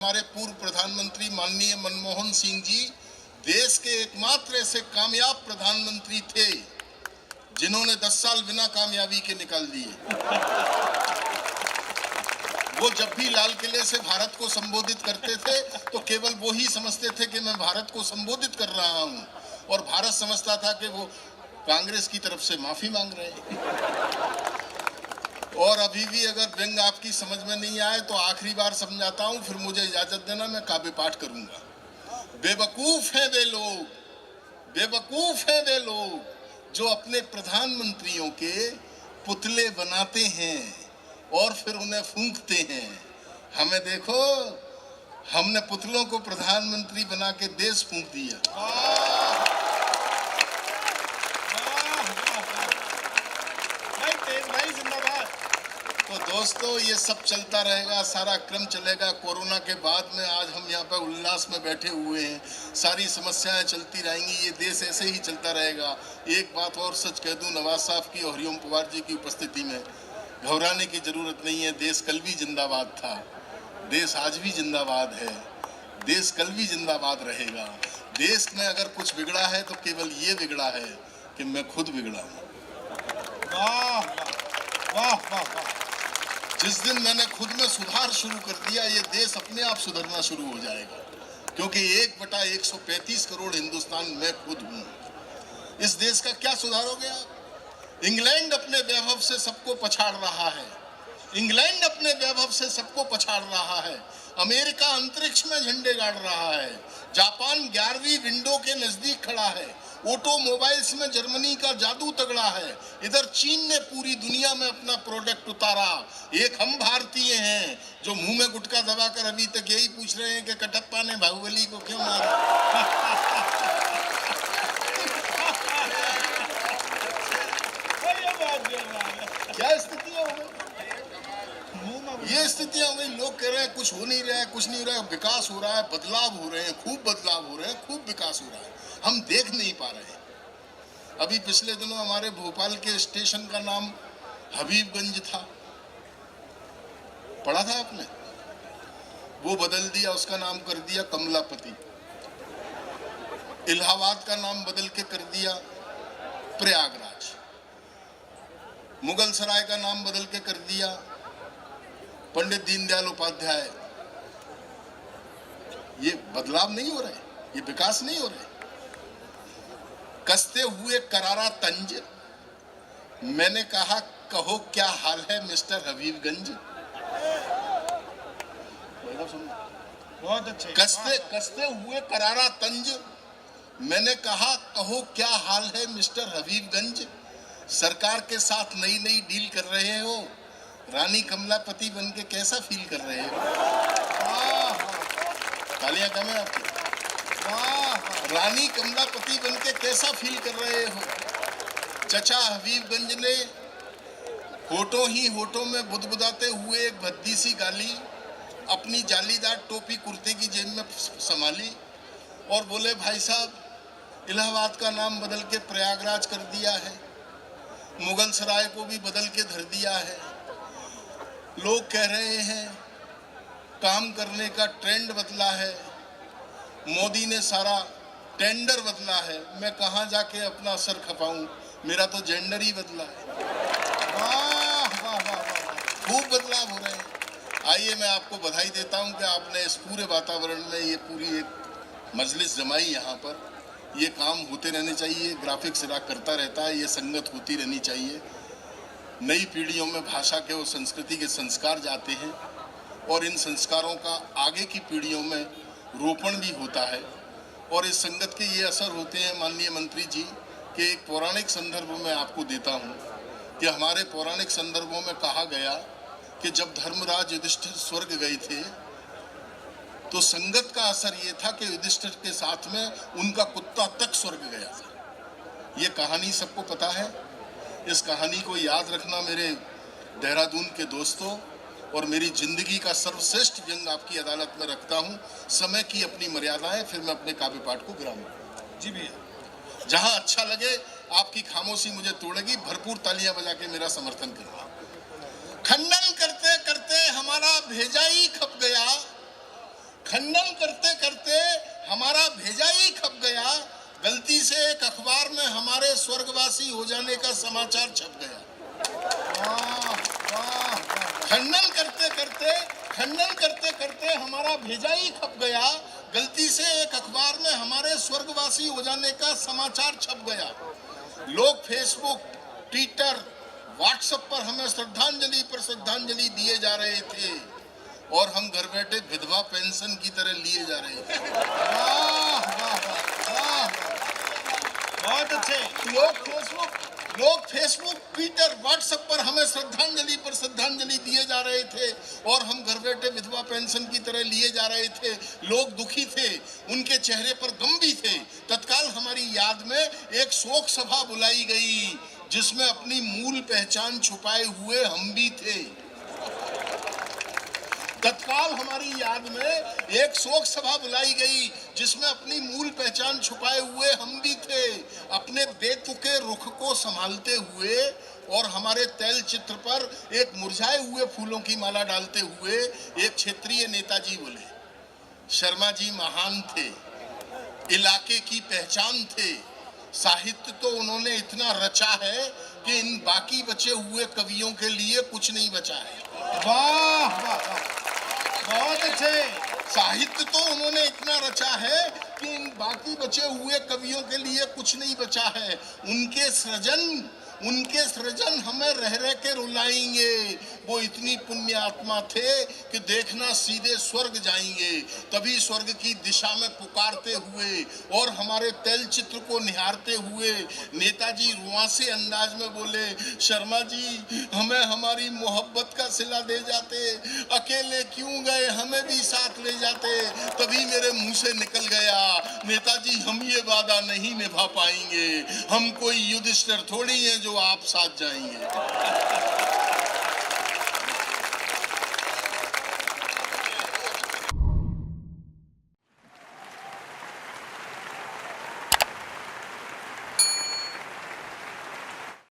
हमारे पूर्व प्रधानमंत्री माननीय मनमोहन सिंह जी देश के एकमात्र ऐसे कामयाब प्रधानमंत्री थे जिन्होंने 10 साल बिना कामयाबी के निकाल दिए। वो जब भी लाल किले से भारत को संबोधित करते थे तो केवल वो ही समझते थे कि मैं भारत को संबोधित कर रहा हूं, और भारत समझता था कि वो कांग्रेस की तरफ से माफी मांग रहे हैं। और अभी भी अगर व्यंग आपकी समझ में नहीं आए तो आखिरी बार समझाता हूं, फिर मुझे इजाजत देना, मैं काव्य पाठ करूंगा। बेवकूफ हैं वे लोग, बेवकूफ हैं वे लोग जो अपने प्रधानमंत्रियों के पुतले बनाते हैं और फिर उन्हें फूंकते हैं। हमें देखो, हमने पुतलों को प्रधानमंत्री बना के देश फूंक दिया। तो दोस्तों, ये सब चलता रहेगा, सारा क्रम चलेगा। कोरोना के बाद में आज हम यहाँ पर उल्लास में बैठे हुए हैं, सारी समस्याएं चलती रहेंगी, ये देश ऐसे ही चलता रहेगा। एक बात और सच कह दूं, नवाज साहब की और हरिओम पवार जी की उपस्थिति में घबराने की जरूरत नहीं है। देश कल भी जिंदाबाद था, देश आज भी जिंदाबाद है, देश कल भी जिंदाबाद रहेगा। देश में अगर कुछ बिगड़ा है तो केवल ये बिगड़ा है कि मैं खुद बिगड़ा हूँ। वाह वाह वाह वाह। जिस दिन मैंने खुद में सुधार शुरू कर दिया, ये देश अपने आप सुधरना शुरू हो जाएगा, क्योंकि 1/135 करोड़ हिंदुस्तान मैं खुद हूं। इस देश का क्या सुधार हो गया? इंग्लैंड अपने वैभव से सबको पछाड़ रहा है, इंग्लैंड अपने वैभव से सबको पछाड़ रहा है। अमेरिका अंतरिक्ष में झंडे गाड़ रहा है, जापान 11वीं विंडो के नजदीक खड़ा है, ऑटोमोबाइल्स में जर्मनी का जादू तगड़ा है, इधर चीन ने पूरी दुनिया में अपना प्रोडक्ट उतारा। एक हम भारतीय हैं जो मुंह में गुटखा दबाकर अभी तक यही पूछ रहे हैं कि कटप्पा ने बाहुबली को क्यों मारा। क्या स्थितियां हो गई, ये स्थितियां हो गई। लोग कह रहे हैं कुछ हो नहीं रहा है, कुछ नहीं हो रहा है, विकास हो रहा है, बदलाव हो रहे हैं, खूब बदलाव हो रहे हैं, खूब विकास हो रहा है, हम देख नहीं पा रहे हैं। अभी पिछले दिनों हमारे भोपाल के स्टेशन का नाम हबीबगंज था, पढ़ा था आपने? वो बदल दिया, उसका नाम कर दिया कमलापति। इलाहाबाद का नाम बदल के कर दिया प्रयागराज। मुगल सराय का नाम बदल के कर दिया पंडित दीनदयाल उपाध्याय। ये बदलाव नहीं हो रहे, ये विकास नहीं हो रहे। कसते हुए करारा तंज, मैंने कहा कहो क्या हाल है मिस्टर हबीबगंज। बहुत अच्छे। कसते हुए करारा तंज, मैंने कहा कहो क्या हाल है मिस्टर हबीबगंज। सरकार के साथ नई नई डील कर रहे हो, रानी कमलापति बन के कैसा फील कर रहे हो? तालियां कम है आपकी। रानी कमलापति बन के कैसा फील कर रहे हो? चचा हबीबगंज ने होठों ही होठों में बुदबुदाते हुए एक भद्दी सी गाली अपनी जालीदार टोपी कुर्ते की जेब में संभाली और बोले, भाई साहब इलाहाबाद का नाम बदल के प्रयागराज कर दिया है, मुगल सराय को भी बदल के धर दिया है। लोग कह रहे हैं काम करने का ट्रेंड बदला है, मोदी ने सारा टेंडर बदला है। मैं कहां जाके अपना सर खपाऊं, मेरा तो जेंडर ही बदला है। वाह वाह वाह, खूब बदलाव हो रहे हैं। आइए मैं आपको बधाई देता हूं कि आपने इस पूरे वातावरण में ये पूरी एक मजलिस जमाई। यहाँ पर ये काम होते रहने चाहिए, ग्राफिक्स करता रहता है, ये संगत होती रहनी चाहिए। नई पीढ़ियों में भाषा के और संस्कृति के संस्कार जाते हैं और इन संस्कारों का आगे की पीढ़ियों में रोपण भी होता है, और इस संगत के ये असर होते हैं माननीय मंत्री जी कि एक पौराणिक संदर्भ में आपको देता हूँ कि हमारे पौराणिक संदर्भों में कहा गया कि जब धर्मराज युधिष्ठिर स्वर्ग गए थे तो संगत का असर ये था कि युधिष्ठिर के साथ में उनका कुत्ता तक स्वर्ग गया था। ये कहानी सबको पता है। इस कहानी को याद रखना मेरे देहरादून के दोस्तों, और मेरी जिंदगी का सर्वश्रेष्ठ व्यंग आपकी अदालत में रखता हूँ। समय की अपनी मर्यादा है, फिर मैं अपने काव्य पाठ को विराम दूंगा। जी भैया। जहां अच्छा लगे आपकी खामोशी मुझे तोड़ेगी, भरपूर तालियां बजा के मेरा समर्थन करना। खंडन करते करते हमारा भेजा ही खप गया, खंडन करते करते हमारा भेजा ही खप गया, गलती से एक अखबार में हमारे स्वर्गवासी हो जाने का समाचार छप गया। वाह वाह खंडन करते करते हमारा भेजा ही खप गया, गलती से एक अखबार में हमारे स्वर्गवासी हो जाने का समाचार छप गया। लोग फेसबुक, ट्विटर, व्हाट्सएप पर हमें श्रद्धांजलि पर श्रद्धांजलि दिए जा रहे थे और हम घर बैठे विधवा पेंशन की तरह लिए जा रहे थे। वाह वाह वाह, बहुत अच्छे। लोग फेसबुक, ट्विटर, व्हाट्सएप पर हमें श्रद्धांजलि पर श्रद्धांजलि दिए जा रहे थे और हम घर बैठे विधवा पेंशन की तरह लिए जा रहे थे। लोग दुखी थे, उनके चेहरे पर गम भी थे। तत्काल हमारी याद में एक शोक सभा बुलाई गई जिसमें अपनी मूल पहचान छुपाए हुए हम भी थे। तत्काल हमारी याद में एक शोक सभा बुलाई गई जिसमें अपनी मूल पहचान छुपाए हुए हम भी थे। अपने बेतुके रुख को संभालते हुए और हमारे तैल चित्र पर एक मुरझाए हुए फूलों की माला डालते हुए एक क्षेत्रीय नेताजी बोले, शर्मा जी महान थे, इलाके की पहचान थे, साहित्य तो उन्होंने इतना रचा है कि इन बाकी बचे हुए कवियों के लिए कुछ नहीं बचा है। वाह वाह, बहुत अच्छे। साहित्य तो उन्होंने इतना रचा है कि इन बाकी बचे हुए कवियों के लिए कुछ नहीं बचा है। उनके सृजन हमें रह रह के रुलाएंगे। वो इतनी पुण्य आत्मा थे कि देखना सीधे स्वर्ग जाएंगे। तभी स्वर्ग की दिशा में पुकारते हुए और हमारे तैल चित्र को निहारते हुए नेताजी रुआंसे अंदाज में बोले, शर्मा जी हमें हमारी मोहब्बत का सिला दे जाते, अकेले क्यों गए, हमें भी साथ ले जाते। तभी मेरे मुंह से निकल गया, नेताजी हम ये वादा नहीं निभा पाएंगे, हम कोई युधिष्ठिर थोड़ी है जो आप साथ जाएंगे।